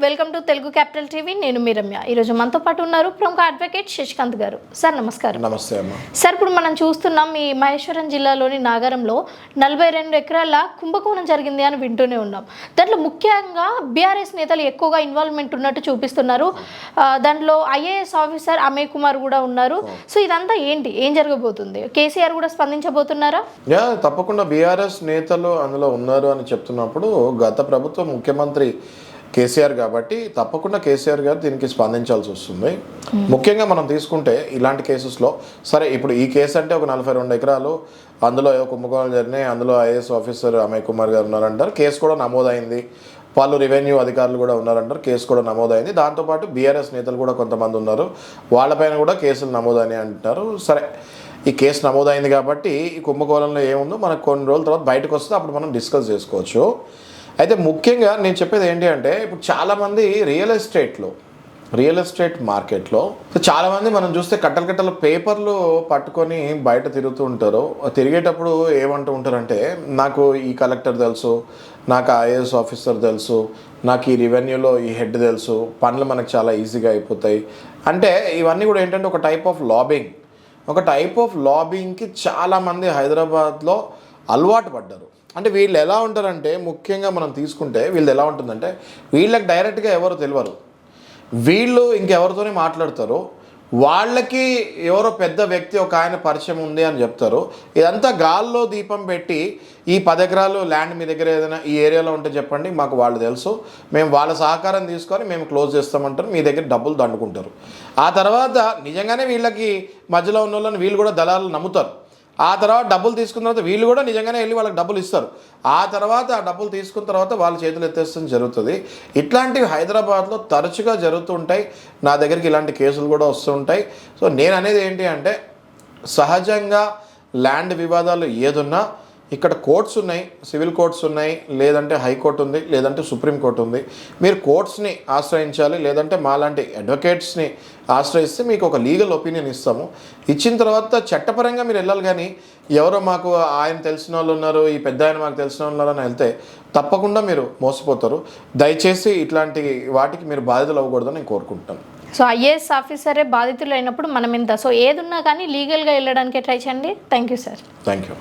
Welcome to Telugu capital TV. నేను మీ రమ్య. ఈరోజు మనతో పాటు ఉన్నారు ప్రముఖ అడ్వకేట్ శశికాంత్ గారు. సార్ నమస్కారం. నమస్తే అమ్మా. సార్, ఇప్పుడు మనం చూస్తున్నాం ఈ మహేశ్వరం జిల్లాలోని నాగరంలో 42 ఎకరాల కుంభకోణం జరిగింది అని వింటూనే ఉన్నాం. దాంట్లో ముఖ్యంగా బీఆర్ఎస్ నేతలు ఎక్కువగా ఇన్వాల్వ్మెంట్ ఉన్నట్టు చూపిస్తున్నారు. దాంట్లో ఐఏఎస్ ఆఫీసర్ అమయ్ కుమార్ కూడా ఉన్నారు. సో ఇదంతా ఏంటి, ఏం జరగబోతుంది? కేసీఆర్ కూడా స్పందించబోతున్నారా? తప్పకుండా బీఆర్ఎస్ నేతలు అందులో ఉన్నారు అని చెప్తున్నప్పుడు గత ప్రభుత్వం ముఖ్యమంత్రి కేసీఆర్ కాబట్టి తప్పకుండా కేసీఆర్ గారు దీనికి స్పందించాల్సి వస్తుంది. ముఖ్యంగా మనం తీసుకుంటే ఇలాంటి కేసెస్లో సరే, ఇప్పుడు ఈ కేసు అంటే ఒక 42 ఎకరాలు అందులో కుంభకోణాలు జరిగినాయి, అందులో ఐఏఎస్ ఆఫీసర్ అమయ్ కుమార్ గారు ఉన్నారంటారు. కేసు కూడా నమోదైంది, వాళ్ళు రెవెన్యూ అధికారులు కూడా ఉన్నారంటారు. కేసు కూడా నమోదైంది. దాంతోపాటు బీఆర్ఎస్ నేతలు కూడా కొంతమంది ఉన్నారు, వాళ్ళపైన కూడా కేసులు నమోదని అంటున్నారు. సరే, ఈ కేసు నమోదైంది కాబట్టి ఈ కుంభకోణంలో ఏముందో మనకు కొన్ని రోజుల తర్వాత బయటకు వస్తే అప్పుడు మనం డిస్కస్ చేసుకోవచ్చు. అయితే ముఖ్యంగా నేను చెప్పేది ఏంటి అంటే, ఇప్పుడు చాలామంది రియల్ ఎస్టేట్ మార్కెట్లో చాలామంది మనం చూస్తే కట్టలు పేపర్లు పట్టుకొని బయట తిరుగుతూ ఉంటారు. తిరిగేటప్పుడు ఏమంటూ ఉంటారంటే, నాకు ఈ కలెక్టర్ తెలుసు, నాకు ఐఏఎస్ ఆఫీసర్ తెలుసు, నాకు ఈ రెవెన్యూలో ఈ హెడ్ తెలుసు, పనులు మనకు చాలా ఈజీగా అయిపోతాయి అంటే ఇవన్నీ కూడా ఏంటంటే ఒక టైప్ ఆఫ్ లాబింగ్కి చాలామంది హైదరాబాద్లో అలవాటు పడ్డారు. అంటే వీళ్ళు ఎలా ఉంటారంటే, ముఖ్యంగా మనం తీసుకుంటే వీళ్ళు ఎలా ఉంటుందంటే, వీళ్ళకి డైరెక్ట్గా ఎవరు తెలియరు, వీళ్ళు ఇంకెవరితోనే మాట్లాడతారు, వాళ్ళకి ఎవరో పెద్ద వ్యక్తి ఒక ఆయన పరిచయం ఉంది అని చెప్తారు. ఇదంతా గాల్లో దీపం పెట్టి ఈ 10 ఎకరాలు ల్యాండ్ మీ దగ్గర ఏదైనా ఈ ఏరియాలో ఉంటే చెప్పండి, మాకు వాళ్ళు తెలుసు, మేము వాళ్ళ సహకారం తీసుకొని మేము క్లోజ్ చేస్తామంటారు. మీ దగ్గర డబ్బులు దండుకుంటారు. ఆ తర్వాత నిజంగానే వీళ్ళకి మధ్యలో ఉన్న వాళ్ళని వీళ్ళు కూడా దళాలు నమ్ముతారు. ఆ తర్వాత డబ్బులు తీసుకున్న తర్వాత వీళ్ళు కూడా నిజంగానే వెళ్ళి వాళ్ళకి డబ్బులు ఇస్తారు. ఆ తర్వాత ఆ డబ్బులు తీసుకున్న తర్వాత వాళ్ళ చేతులు ఎత్తేస్తడం జరుగుతుంది. ఇట్లాంటివి హైదరాబాద్లో తరచుగా జరుగుతుంటాయి. నా దగ్గరికి ఇలాంటి కేసులు కూడా వస్తుంటాయి. సో నేను అనేది ఏంటి అంటే, సహజంగా ల్యాండ్ వివాదాలు ఏదున్నా ఇక్కడ కోర్ట్స్ ఉన్నాయి, సివిల్ కోర్ట్స్ ఉన్నాయి, లేదంటే హైకోర్టు ఉంది, లేదంటే సుప్రీంకోర్టు ఉంది. మీరు కోర్ట్స్ని ఆశ్రయించాలి, లేదంటే మాలాంటి అడ్వకేట్స్ని ఆశ్రయిస్తే మీకు ఒక లీగల్ ఒపీనియన్ ఇస్తాము. ఇచ్చిన తర్వాత చట్టపరంగా మీరు వెళ్ళాలి. కానీ ఎవరో మాకు ఆయన తెలిసిన వాళ్ళు ఉన్నారు, ఈ పెద్ద ఆయన మాకు తెలిసిన వాళ్ళు ఉన్నారని వెళ్తే తప్పకుండా మీరు మోసపోతారు. దయచేసి ఇట్లాంటి వాటికి మీరు బాధితులు అవ్వకూడదని నేను కోరుకుంటాను. సో ఐఏఎస్ ఆఫీసరే బాధితులు అయినప్పుడు మనం ఎంత, సో ఏదున్నా కానీ లీగల్గా వెళ్ళడానికి ట్రై చేయండి. Thank you sir. Thank you.